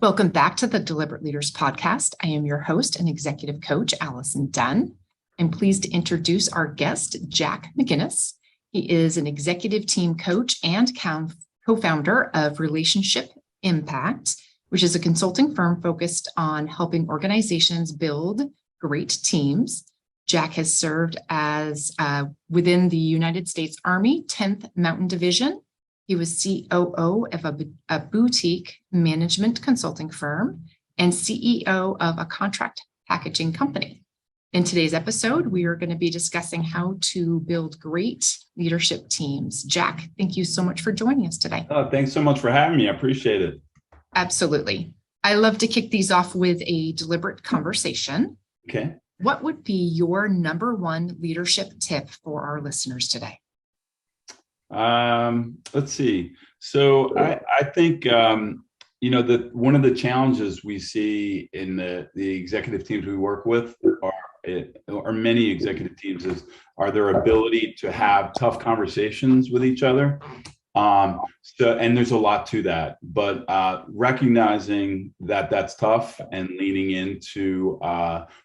Welcome back to the Deliberate Leaders Podcast. I am your host and executive coach, Allison Dunn. I'm pleased to introduce our guest, Jack McGuinness. He is an executive team coach and co-founder of Relationship Impact, which is a consulting firm focused on helping organizations build great teams. Jack has served as within the United States Army 10th Mountain Division. He was COO of a boutique management consulting firm and CEO of a contract packaging company. In today's episode, we are going to be discussing how to build great leadership teams. Jack, thank you so much for joining us today. Thanks so much for having me. I appreciate it. Absolutely. I love to kick these off with a deliberate conversation. Okay. What would be your number one leadership tip for our listeners today? Let's see. So I think, that one of the challenges we see in the executive teams we work with or many executive teams are their ability to have tough conversations with each other. And there's a lot to that, but recognizing that that's tough and leaning into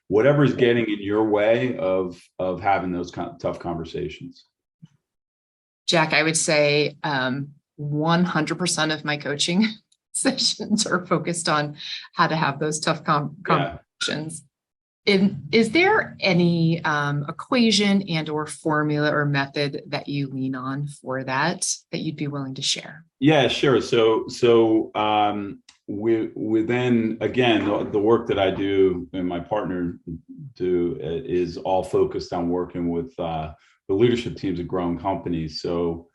whatever's getting in your way of having those tough conversations. Jack, I would say 100% of my coaching sessions are focused on how to have those tough conversations. Is there any equation and or formula or method that you lean on for that you'd be willing to share? Yeah, sure. So within, again, the work that I do and my partner do is all focused on working with the leadership teams of growing companies. So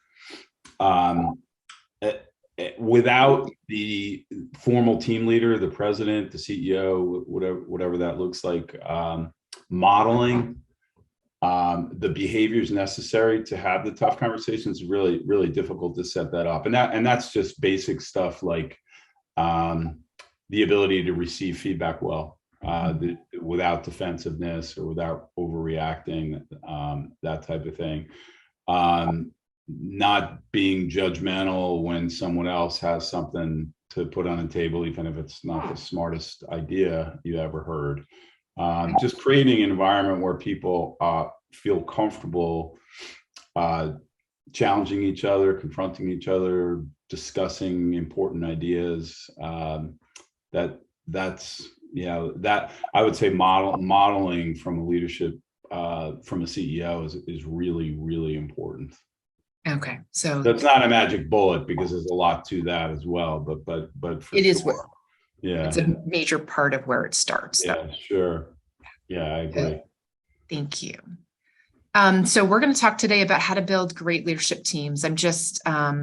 without the formal team leader, the president, the CEO, whatever that looks like, modeling the behaviors necessary to have the tough conversations is really, really difficult to set that up. And that's just basic stuff like the ability to receive feedback well. Without defensiveness or without overreacting, that type of thing. Not being judgmental when someone else has something to put on the table, even if it's not the smartest idea you ever heard. Just creating an environment where people feel comfortable challenging each other, confronting each other, discussing important ideas. That I would say modeling from a leadership from a CEO is really, really important. Okay, so it's not a magic bullet because there's a lot to that as well. But for it is sure. what, yeah, it's a major part of where it starts. Yeah, sure. Yeah, I agree. Good. Thank you. So we're going to talk today about how to build great leadership teams. I'm just, I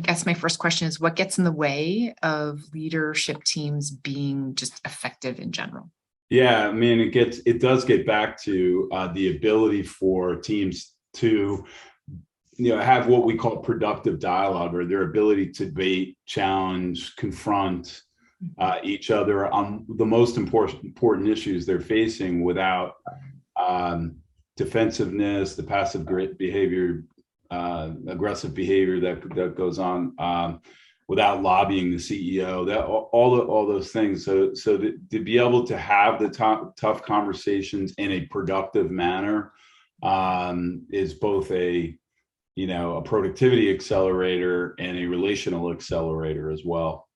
guess my first question is, what gets in the way of leadership teams being just effective in general? Yeah, I mean, it does get back to the ability for teams to, have what we call productive dialogue, or their ability to debate, challenge, confront each other on the most important issues they're facing without defensiveness, the passive behavior, aggressive behavior that goes on, without lobbying the CEO, that all those things. So to be able to have the tough conversations in a productive manner is both a productivity accelerator and a relational accelerator as well.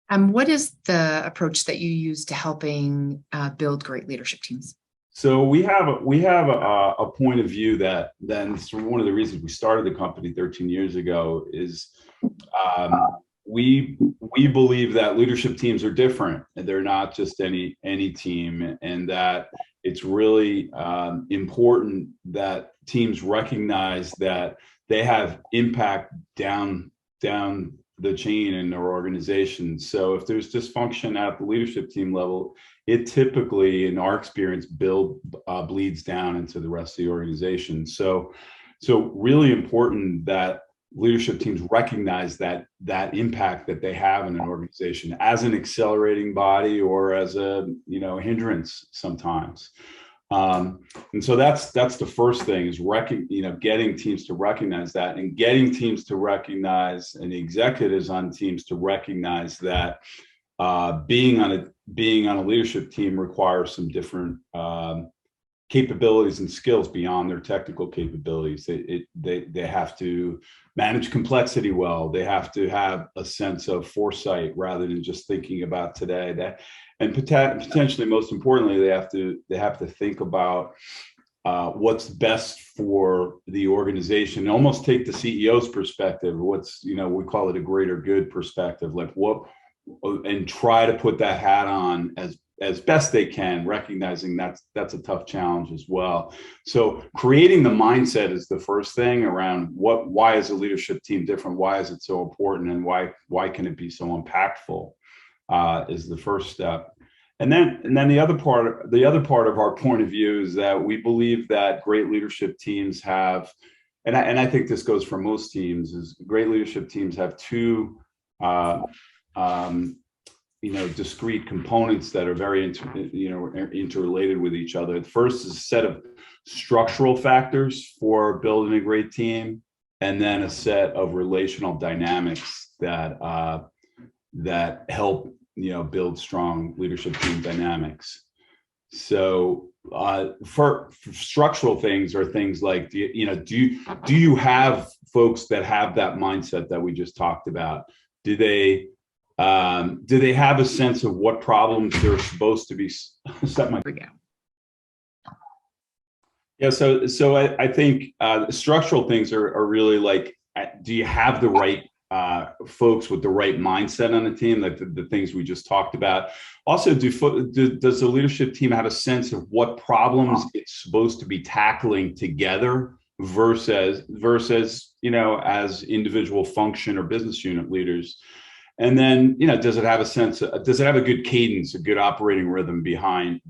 What is the approach that you use to helping build great leadership teams? So we have a point of view that then one of the reasons we started the company 13 years ago is we believe that leadership teams are different, and they're not just any team, and that it's really important that teams recognize that they have impact down the chain in their organization. So if there's dysfunction at the leadership team level, it typically, in our experience, bleeds down into the rest of the organization. So really important that leadership teams recognize that impact that they have in an organization as an accelerating body or as a hindrance sometimes. And so that's the first thing is getting teams to recognize that, and getting teams to recognize, and the executives on teams to recognize that being on a leadership team requires some different capabilities and skills beyond their technical capabilities. They have to manage complexity well. They have to have a sense of foresight rather than just thinking about today. And potentially, most importantly, they have to think about what's best for the organization. Almost take the CEO's perspective. We call it a greater good perspective. Like and try to put that hat on as best they can, recognizing that's a tough challenge as well. So creating the mindset is the first thing around why is a leadership team different? Why is it so important? And why can it be so impactful? Is the first step. And then the other part of our point of view is that we believe that great leadership teams have, and I think this goes for most teams, is great leadership teams have two discrete components that are very interrelated with each other. The first is a set of structural factors for building a great team, and then a set of relational dynamics that help build strong leadership team dynamics. So for structural things are things like do you have folks that have that mindset that we just talked about? Do they have a sense of what problems they're supposed to be Yeah, so I think structural things are really like, do you have the right folks with the right mindset on the team, like the things we just talked about? Also, does the leadership team have a sense of what problems it's supposed to be tackling together versus as individual function or business unit leaders? And then, does it have a good cadence, a good operating rhythm behind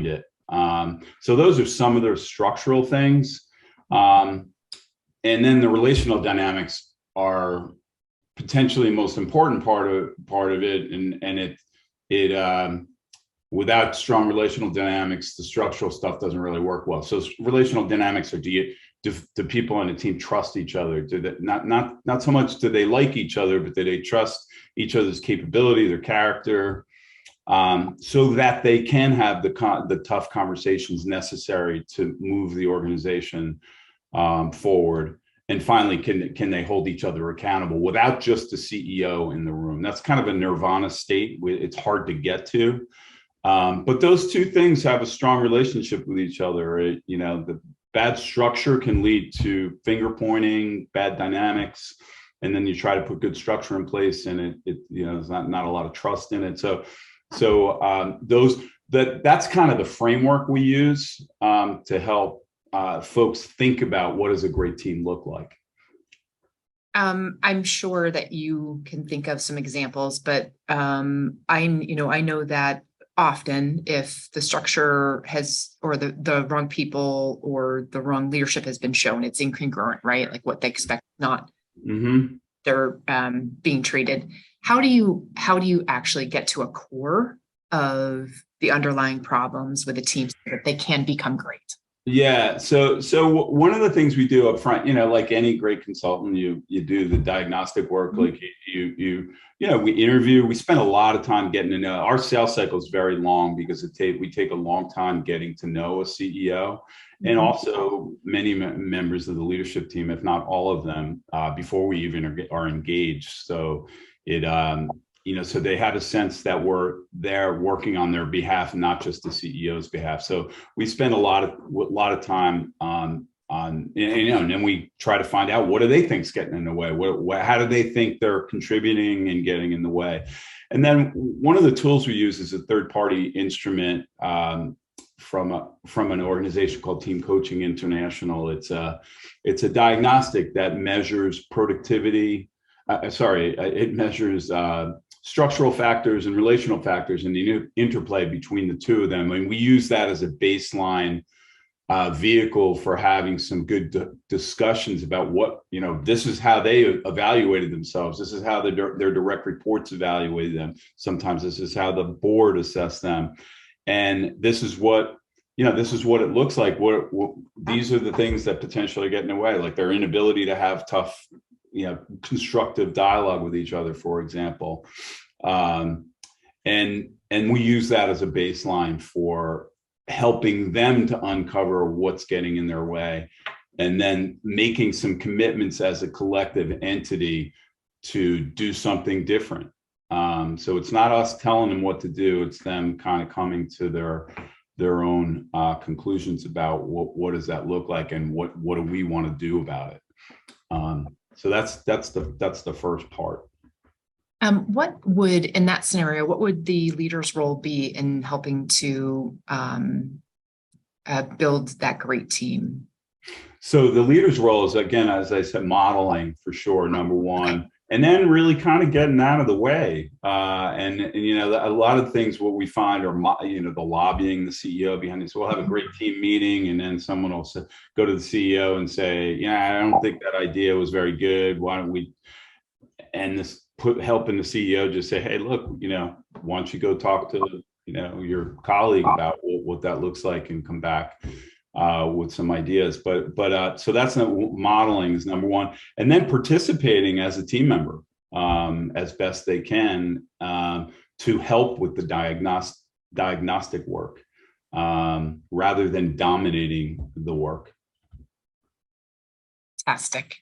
it? So those are some of the structural things. And then the relational dynamics are potentially most important part of it. And it without strong relational dynamics, the structural stuff doesn't really work well. So relational dynamics are, do people on the team trust each other? Do they not so much do they like each other, but do they trust each other's capability, their character, so that they can have the tough conversations necessary to move the organization forward? And finally, can they hold each other accountable without just the CEO in the room? That's kind of a nirvana state. It's hard to get to. But those two things have a strong relationship with each other. The bad structure can lead to finger pointing, bad dynamics, and then you try to put good structure in place, and there's not a lot of trust in it. So that's kind of the framework we use to help folks think about what does a great team look like. I'm sure that you can think of some examples, but I know that often if the structure has, or the wrong people or the wrong leadership has been shown, it's incongruent, right? Like what they expect, not they're being treated. How do you actually get to a core of the underlying problems with a team so that they can become great? Yeah. So one of the things we do up front, like any great consultant, you do the diagnostic work. Like we interview, we spend a lot of time getting to know. Our sales cycle is very long because we take a long time getting to know a CEO, and also many members of the leadership team, if not all of them, before we even are engaged. So so they have a sense that we're there working on their behalf, not just the CEO's behalf. So we spend a lot of time on and then we try to find out, what do they think's getting in the way? How do they think they're contributing and getting in the way? And then one of the tools we use is a third-party instrument from an organization called Team Coaching International. It's a diagnostic that measures productivity. It measures structural factors and relational factors and the interplay between the two of them. And we use that as a baseline vehicle for having some good discussions about what, this is how they evaluated themselves. This is how their direct reports evaluated them. Sometimes this is how the board assessed them. And this is what, this is what it looks like. What these are the things that potentially get in the way, like their inability to have tough, constructive dialogue with each other, for example. And we use that as a baseline for helping them to uncover what's getting in their way, and then making some commitments as a collective entity to do something different. So it's not us telling them what to do; it's them kind of coming to their own conclusions about what does that look like, and what do we want to do about it. So that's the first part. What would, in that scenario, what would the leader's role be in helping to build that great team? So the leader's role is, again, as I said, modeling for sure, number one, and then really kind of getting out of the way. And a lot of things what we find are, the lobbying the CEO behind this. We'll have a great team meeting, and then someone will go to the CEO and say, "Yeah, I don't think that idea was very good. Why don't we?" And this helping the CEO just say, "Hey, look, why don't you go talk to your colleague about what that looks like, and come back with some ideas." But so that's modeling is number one, and then participating as a team member as best they can to help with the diagnostic work rather than dominating the work. Fantastic.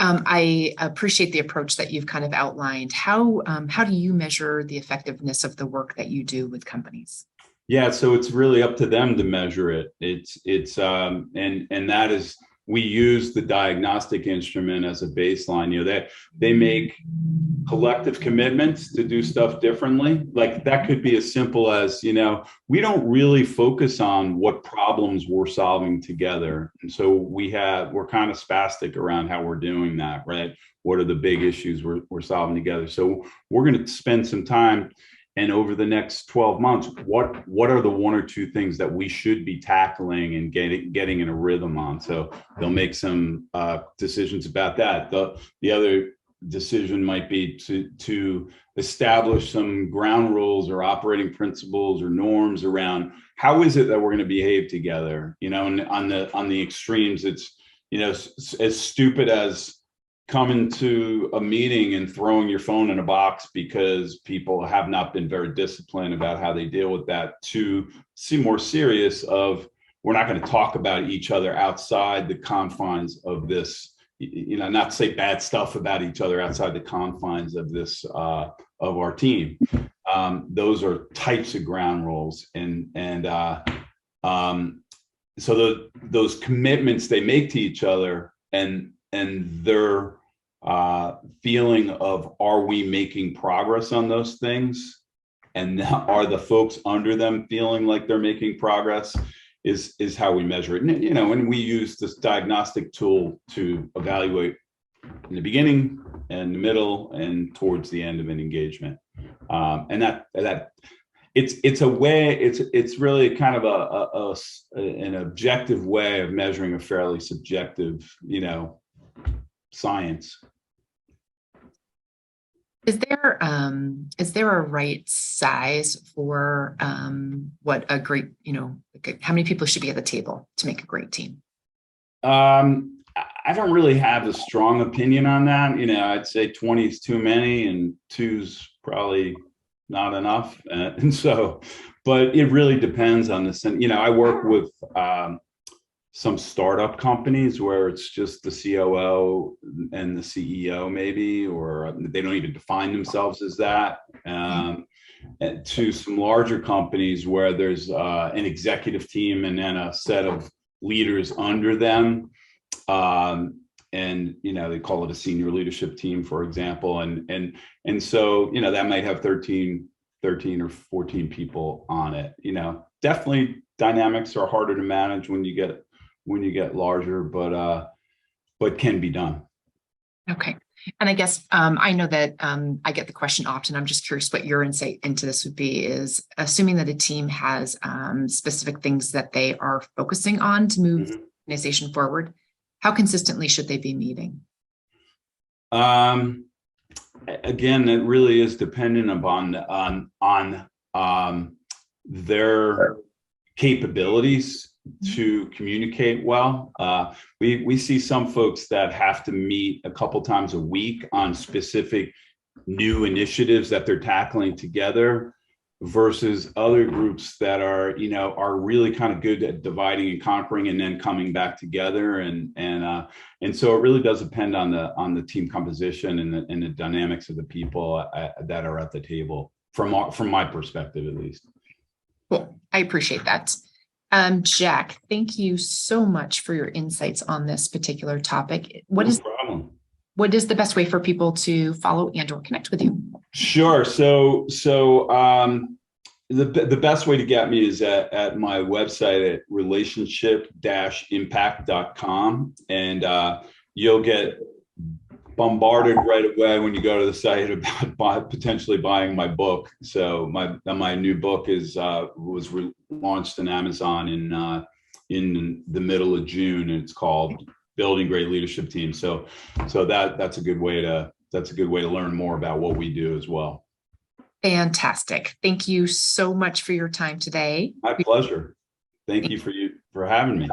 I appreciate the approach that you've kind of outlined. How do you measure the effectiveness of the work that you do with companies? Yeah, so it's really up to them to measure it. And that is, we use the diagnostic instrument as a baseline. They make collective commitments to do stuff differently. Like that could be as simple as, we don't really focus on what problems we're solving together. And so we're kind of spastic around how we're doing that, right? What are the big issues we're solving together? So we're going to spend some time, and over the next 12 months, what are the one or two things that we should be tackling and getting in a rhythm on? So they'll make some decisions about that. The other decision might be to establish some ground rules or operating principles or norms around how is it that we're going to behave together. And on the extremes, it's as stupid as coming to a meeting and throwing your phone in a box because people have not been very disciplined about how they deal with that, to see more serious of, we're not going to talk about each other outside the confines of this, not say bad stuff about each other outside the confines of this, of our team. Those are types of ground rules. So those commitments they make to each other, and their feeling of, are we making progress on those things, and are the folks under them feeling like they're making progress, is how we measure it. And we use this diagnostic tool to evaluate in the beginning and the middle and towards the end of an engagement. And that it's a way, it's really kind of an objective way of measuring a fairly subjective, science. Is there a right size for what a great, how many people should be at the table to make a great team? I don't really have a strong opinion on that. I'd say 20 is too many and 2's probably not enough. And so, but it really depends on this. And, I work with some startup companies where it's just the COO and the CEO maybe, or they don't even define themselves as that. And to some larger companies where there's an executive team and then a set of leaders under them. And they call it a senior leadership team, for example. And so, that might have 13 or 14 people on it. Definitely dynamics are harder to manage when you get larger, but can be done. Okay. And I guess I know that I get the question often. I'm just curious what your insight into this would be, is assuming that a team has specific things that they are focusing on to move the organization forward, how consistently should they be meeting? Again, it really is dependent upon on their capabilities to communicate well. We see some folks that have to meet a couple times a week on specific new initiatives that they're tackling together, versus other groups that are really kind of good at dividing and conquering and then coming back together. And so it really does depend on the team composition and the dynamics of the people that are at the table, from my perspective, at least. Cool. I appreciate that. Jack, thank you so much for your insights on this particular topic. What is the best way for people to follow and or connect with you? Sure. So the best way to get me is at my website at relationship-impact.com. And you'll get bombarded right away when you go to the site about potentially buying my book. So my new book was launched in Amazon in the middle of June, and it's called Building Great Leadership Teams. So that's a good way to learn more about what we do as well. Fantastic. Thank you so much for your time today. My pleasure. Thank you for having me.